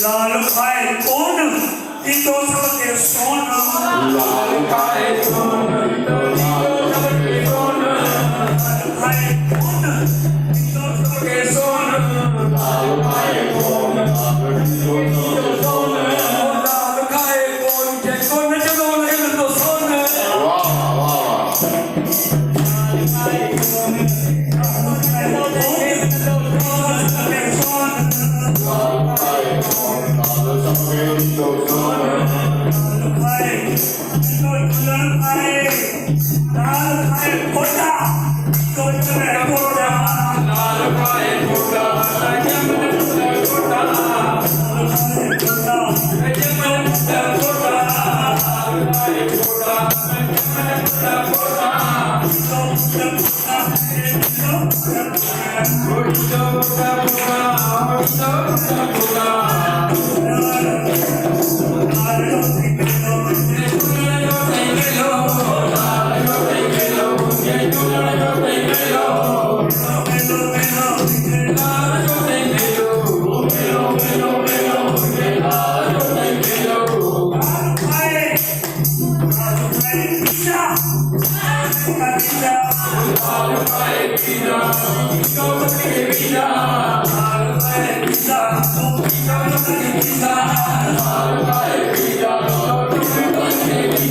लाल खाए कौन इन दो सबके सोन लाल खाए कौन इन दो सबके सोन लाल खाए कौन इन दो सबके सोन लाल खाए कौन इन दो सबके सोन लाल खाए कौन के कौन जगो लगे तो सोन वाह वाह लाल खाए कौन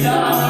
Pizza.